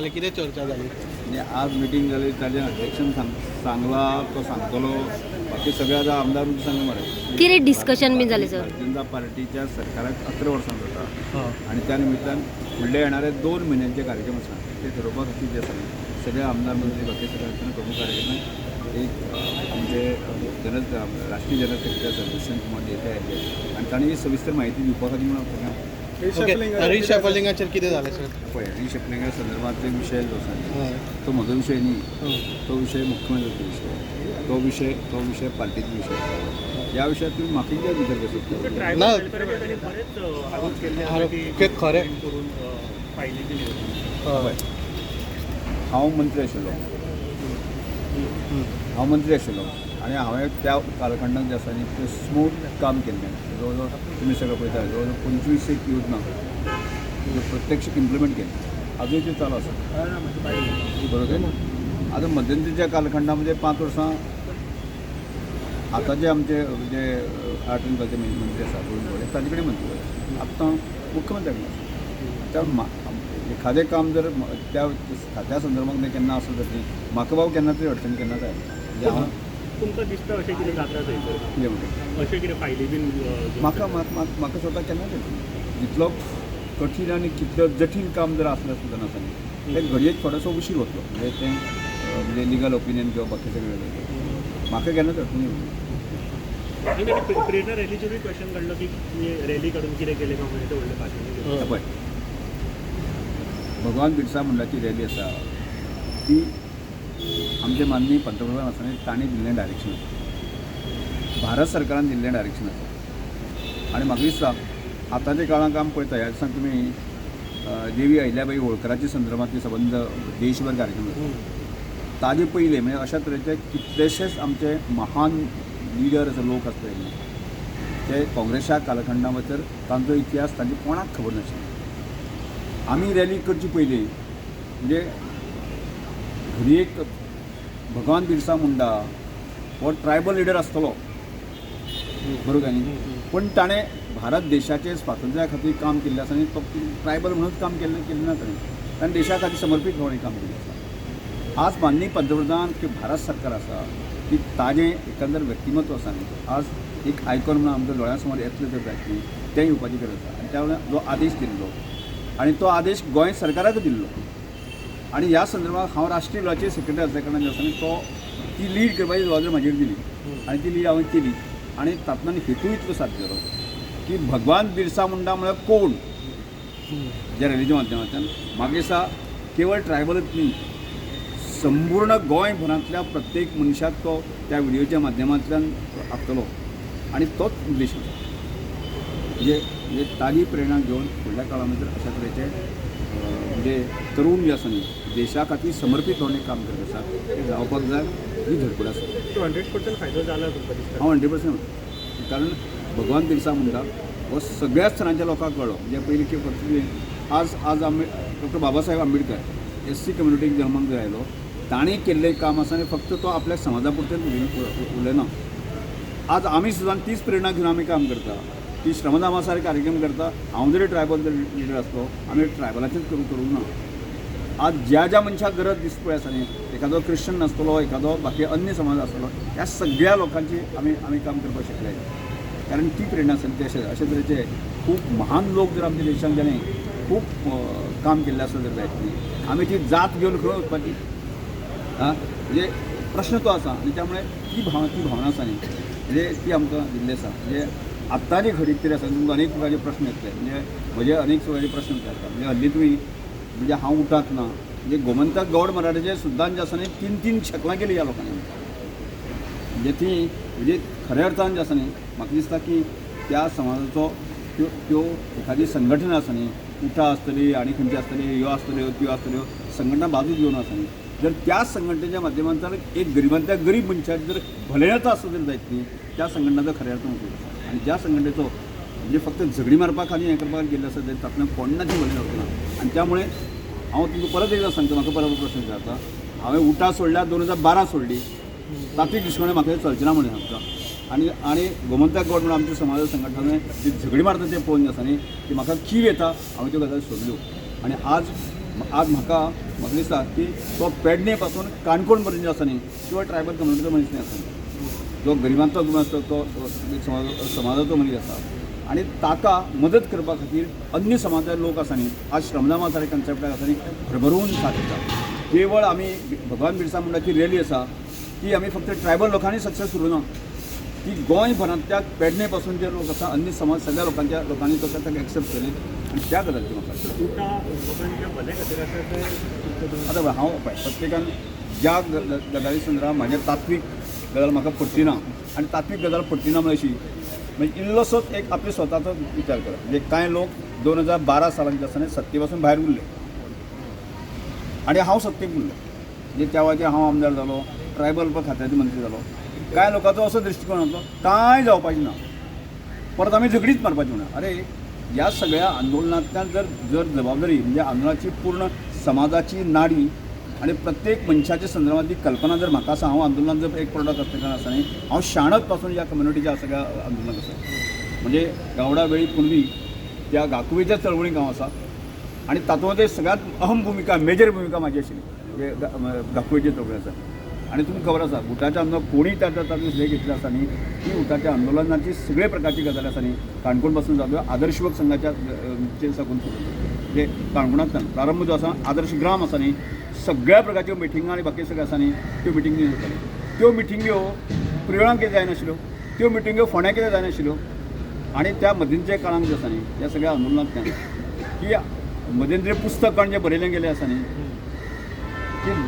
जालें, कितें चर्चा जाली? म्हणजे आज मिटींग जाली ताजें अध्यक्षान सांगला तो सांगतलो बाकी सगळे आतां आमदार सांग मरे कितें डिस्कशन बीन जालें सर? भारतीय जनता पार्टीच्या सरकाराक 11 वर्सां जाता हां. आणि त्या निमित्तान फुडले येणारे 2 महिन्यांचे कार्यक्रम आसा ते ठरोवपा खातीर जे आसा सगळे आमदार मंत्री बाकी सगळ्यांनी प्रमुख कार्यक्रम एक आमचे राष्ट्रीय जनरल सेक्रेटरी आसा दुष्यंत कुमार देसाय आयिल्ले आणि तांणी ही सविस्तर म्हायती दिवपा खातीर म्हणून सगळ्यांक ओके, रिशफलिंगाचेर कितें जालें सर? पळय रिशफलिंगा संदर्भांतले विशय जो आसा हय. तो म्हजो विशय न्ही हं. तो विषय मुख्यमंत्र्याचो विषय तो विषय पार्टीचो विषय ह्या विशयात तुम्ही म्हाका कित्याक भितर बसयता ना खरें हय. हांव मंत्री आशिल्लो आनी हांवें त्या कालखंडांत जे आसा न्ही ते स्मूथ काम केल्लें जवळ जवळ तुमी सगळें पळयता जवळ जवळ 25 योजना जे प्रत्यक्ष इम्प्लिमेंट केले आजूय ते चालू आसा बरोबर आतां मध्यंतरीच्या कालखंडामध्ये 5 वर्सां आतांचे आमचे जे आर्ट एंड कल्चर मंत्री आसा गोविंद ताजे कडेन मंत्री आतां मुख्यमंत्र्याक एखादें काम जर त्या खात्या संदर्भात तें केन्ना आसत जाल्यार म्हाका बाबा केन्ना तरी अडचणी केन्नाच आयली म्हणजे हांव तुमकां दिसता अशें कितें जाता थंयसर कितें म्हणटा अशें कितें फायली बीन म्हाका स्वता केन्नाच येतलें जितलो कठीण आनी कितलो जटील काम जर आसलें सुद्दां आसा न्ही तें घडयेक थोडोसो उशीर वतलो म्हणजे तें म्हणजे लिगल ओपिनियन किंवा बाकी सगळें म्हाका केन्नाच अडचणी येतली आनी प्रेरणा रॅलीचेर बी क्वेश्चन काडलो की तुमी रॅली काडून कितें केलें काय म्हणून ते व्हडले भाशण पळय भगवान बिरसा मुंडाची रॅली आसा ती आमचे माननीय पंतप्रधान आसा तांणी दिल्लें डायरेक्शन आसा भारत सरकारान दिल्लें डायरेक्शन आसा आनी म्हाका दिसता आतांच्या काळांत आमी पळयता ह्या दिसांक तुमी देवी अहिल्याबाई होळकराच्या संदर्भांतले संबंद देशभर कार्यक्रम जाता ताजे पयलीं म्हणजे अशा तरेचे कितलेशेच आमचे महान लिडर अशे लोक आसता ते काँग्रेसच्या कालखंडा भितर तांचो इतिहास तांचे कोणाक खबर नाशिल्लो आमी रॅली करची पयलीं म्हणजे घडी एक भगवान बिरसा मुंडा हो ट्रायबल लिडर आसतलो बरोबर काय न्ही पण ताणें भारत देशाचे स्वातंत्र्या खातीर काम केल्लें आसा आनी तो ट्रायबल म्हणून काम केल्लें ना ताणें देशा खातीर समर्पीत होवन काम केल्लें आसा आज माननीय पंतप्रधान की भारत सरकार आसा की ताजें एकंदर व्यक्तिमत्व आसा न्ही आज एक आयकॉन म्हणून आमच्या दोळ्या समोर येतलें जर जायत न्ही तें येवपाची गरज आसा आनी त्या वेळार जो आदेश दिल्लो आनी तो आदेश गोंय सरकाराक दिल्लो आनी ह्या संदर्भात हांव राष्ट्रीय लेवलाचेर सेक्रेटरी आसल्या कारणान जे आसा न्ही तो ती लीड करपाची जबाबदारी म्हाजेर दिली आनी ती लीड हांवें केली आनी तातूंतल्यान हेतू इतलो साध्य जालो की भगवान बिरसा मुंडा म्हळ्यार कोण ज्या रॅलीच्या माध्यमांतल्यान म्हाका दिसता केवळ ट्रायबलच न्ही संपूर्ण गोंयभरांतल्या प्रत्येक मनशाक तो त्या व्हिडिओच्या माध्यमांतल्यान आसतलो आनी तोच उद्देश म्हणजे ताजी प्रेरणा घेवन फुडल्या काळा भितर अशा तरेचे म्हणजे तरूण जे आसा न्ही देशा खातीर समर्पीत होवन काम करत आसा ते जावपाक जाय ही धडपड आसा 100% फायदो जाला तुमकां दिसता हांव 100% कारण भगवान बिरसा मुंडा हो सगळ्या स्तरांच्या लोकांक कळ्ळो म्हणजे पयलीं कितें फक्त आज डॉक्टर बाबासाहेब आंबेडकर SC कम्युनिटीक जल्माक जर आयलो ताणें केल्लें काम आसा आनी फक्त तो आपल्या समाजा पुरतेंच उलयना आज आमी सुद्दां तीच प्रेरणा घेवन आमी काम करता ती श्रमदामा सारके कार्यक्रम करता हांव जरी ट्रायबल जर लिडर आसलो आमी ट्रायबलाचेच करूंक ना आज ज्या मनशाक गरज दिसता पळय आसा न्ही एखादो क्रिश्चन नासतलो एखादो बाकी अन्य समाज आसतलो ह्या सगळ्या लोकांची आमी काम करपाक शकले कारण ती प्रेरणा आसा अशे तरेचे खूब महान लोक जर आमच्या देशांत जाणे खूब काम केल्लें आसा जर जायत न्ही आमी ती जात घेवन खंय वचपाची म्हणजे प्रश्न तो आसा आनी त्यामुळे ती भावना आसा न्ही म्हणजे ती आमकां दिल्ली आसा म्हणजे आत्ताची घडीत तरी आसा तुमकां अनेक प्रकारचे प्रश्न येतले म्हणजे म्हजे अनेक प्रकारचे प्रश्न विचारता म्हणजे हल्ली तुमी म्हणजे हांव उठात ना म्हणजे गोमंतक गौड मराठीचे सुद्दां जे आसा न्ही 3 शेकलां केली ह्या लोकांनी म्हणजे ती म्हणजे खऱ्या अर्थान जे आसा न्ही म्हाका दिसता की त्या समाजाचो त्यो एखादी संघटना आसा न्ही उठा आसतली आनी खंयची आसतली ह्यो आसतल्यो त्यो आसतल्यो संघटना बाजू घेवन आसा न्ही जर त्या संघटनेच्या माध्यमांतल्यान एक गरिबांतल्या गरीब मनशाक जर भलायकी आसत जर जायत न्ही त्या संघटनाचो खऱ्या अर्थान उपयोग आसा आनी ज्या संघटनेचो म्हणजे फक्त झगडी मारपाक आनी हें करपाक गेल्ले आसा जाल्यार तातूंतल्यान कोणाची भलायकी जावचना आनी त्यामुळे हांव तुमकां परत एकदां सांगता म्हाका परत प्रश्न विचारता हांवें उठा सोडल्या 2012 सोडली तातूंत दिसवणें म्हाका चलचें ना म्हणून सांगता आनी गोमंतक गौड म्हणून आमच्या समाज संघटना जी झगडी मारता तें पळोवन आसा न्ही ती म्हाका कीव येता हांवें त्यो गजाली सोडल्यो आनी आज आज म्हाका दिसता की तो पेडणे पासून काणकोण पर्यंत जो आसा न्ही किंवा ट्रायबल कम्युनिटीचो मनीस न्ही आसा जो गरिबांचो मनीस आसता तो एक समाजाचो मनीस आसा आणि ताका मदत करपा खातीर अन्य समाजाचे लोक आसा न्ही आज श्रमदामा सारके कन्सेप्टाक आसा न्ही भरभरून साथ दिता. केवळ आमी भगवान बिरसा मुंडाची रॅली आसा ती आमी फक्त ट्रायबल लोकांनी सक्सेस करूं ना ती गोंयभरांतल्या पेडणे पासून जे लोक आसा अन्य समाज सगळ्या लोकांनी तो ताका एक्सेप्ट केले आणि त्या गजालीची म्हाका तुका लोकांच्या भले खातीर आसा ते आतां हांव पळय प्रत्येकान ज्या गजाली संदर्भात म्हाजे तात्वीक गजाल म्हाका पडटी ना आनी तात्वीक गजाल पडटी ना म्हणजे अशी म्हणजे इल्लोसोच एक आपले स्वताचो विचार करप म्हणजे कांय लोक 2012 सालांत जे आसा सत्ते पासून भायर उरले आणि हांव सत्तेक उरलो म्हणजे त्या वेळाचेर हांव आमदार जालो ट्रायबल खात्याचो मंत्री जालो कांय लोकांचो असो दृश्टिकोन आसलो कांय जावपाचें ना परत आमी झगडीच मारपाची म्हणून अरे ह्या सगळ्या आंदोलनांतल्यान जर जबाबदारी म्हणजे आंदोलनाची पूर्ण समाजाची नाडी आणि प्रत्येक मनशाच्या संदर्भातली कल्पना जर म्हाका आसा हांव आंदोलनात जर एक प्रोडक्ट आसतना आसा न्ही हांव शाणत पासून ह्या कम्युनिटीच्या सगळ्या आंदोलनात आसा म्हणजे गावडा वेळी पुर्वी त्या गाकुवेच्या चळवळीक हांव आसा आणि तातूंत सगळ्यात अहम भूमिका मेजर भूमिका म्हाजी आशिल्ली म्हणजे गाकुवेची चळवळी आसा आणि तुमकां खबर आसा उठाच्या आंदोलन कोणी तातूंत हे घेतलें आसा न्ही ती उठाच्या आंदोलनाची सगळे प्रकारची गजाली आसा न्ही काणकोण पासून जाल्यो आदर्श युवक संघाच्या साकून म्हणजे काणकोणांतल्यान प्रारंभ जो आसा आदर्श ग्राम आसा न्ही सगळ्या प्रकारच्यो मिटिंगा आनी बाकी सगळें आसा न्ही त्यो मिटिंगी जाताल्यो त्यो मिटिंग्यो प्रियोळांक कितें जायनाशिल्ल्यो त्यो मिटिंग्यो फोंड्या कितें जायनाशिल्ल्यो आणि त्या मध्यंतरी काळांत जे आसा न्ही ह्या सगळ्या आंदोलनांतल्यान की मध्यंतरी पुस्तकान जे बरयलें गेलें आसा न्ही की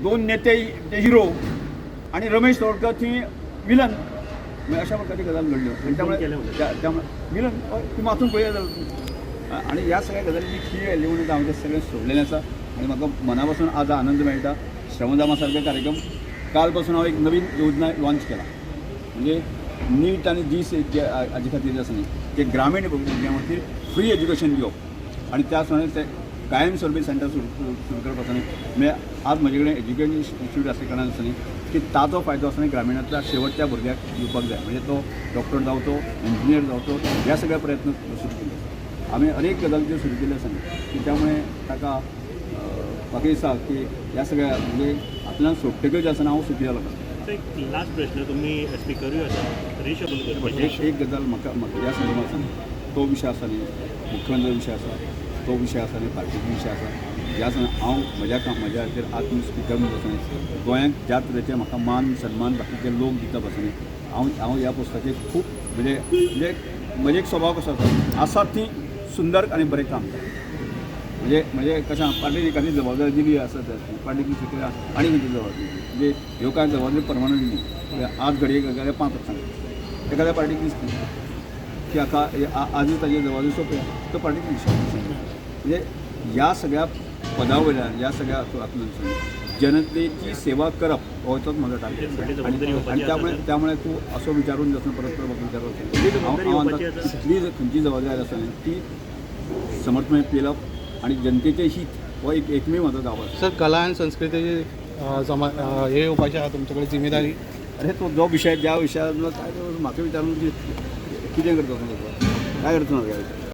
दोन नेते ते हिरो आणि रमेश तोडकर थी विलन अशा प्रकारची गजाल घडल्यो आणि त्यामुळे विलन तुम्ही वाचून पळया आणि ह्या सगळ्या गजालीची खी आयली म्हणून हांव ते सगळें सोडलेलें आसा आणि म्हाका मना पासून आज आनंद मेळटा. श्रमदामा सारके कार्यक्रम काल पासून हांव एक नवीन योजना लॉन्च केला म्हणजे नीट आणि जीस हाजे खातीर जे आसा न्ही ते ग्रामीण भुरग्यां खातीर फ्री एज्युकेशन दिवप आणि त्या प्रमाणे ते कायमस्वरूपी सेंटर सुरू करप आसा न्ही म्हणजे आज म्हजे कडेन एज्युकेशन इन्स्टिट्यूट आसल्या कारणान आसा न्ही की ताचो फायदो आसा न्ही ग्रामीणांतल्या शेवटच्या भुरग्याक दिवपाक जाय म्हणजे तो डॉक्टर जावचो इंजिनियर जावचो ह्या सगळ्या प्रयत्न सुरू केले आमी हर एक गजालीचेर सुरू केले आसा न्ही की त्यामुळे ताका म्हाका दिसता की ह्या सगळ्या म्हणजे आपल्याला सोडटकच जे आसा हांव सुखी जालो. एक लास्ट प्रश्न तुम्ही स्पिकरूय आसा रिशेबल करपाचे एक गजाल म्हाका ह्या संदर्भात आसा न्ही तो विशय आसा न्ही मुख्यमंत्री विशय आसा तो विशय आसा न्ही पार्टीचो विशय आसा ज्या हांव म्हज्या खातीर आज तुमी स्पिकर म्हणून आसा न्ही गोंयांत ज्या तरेचे म्हाका मान सन्मान बाकीचे लोक दितात आसा न्ही हांव ह्या पोस्टाचेर खूब म्हणजे म्हजे एक स्वभाव कसो आसा ती सुंदर आनी बरें काम करता म्हणजे कशें पार्टीन एखादी जबाबदारी दिली आसा पार्टीक आनी खंयची जबाबदारी म्हणजे ह्यो कांय जबाबदारी परमनंट न्ही आज घडये 5 वर्सांनी एखाद्या पार्टीक दिसता की आतां आजूच ताजी जबाबदारी सोंपया तो पार्टीक विशय म्हणजे ह्या सगळ्या पदा वयल्यान ह्या सगळ्या हातूंतल्यान जनतेची सेवा करप हो म्हजो टार्गेट आणि त्यामुळे तूं असो विचारून जसो परत विचारप कितली खंयची जबाबदारी आसा ती समर्थपणे पेलप आणि जनतेचे हित हो एकमेव म्हजो गांव आसा. सर कला आणि संस्कृतीची हे येवपाची आहा तुमचे कडेन जिम्मेदारी अरे तो जो विशय ज्या विशयान काय म्हाका विचारून कितें करता काय करता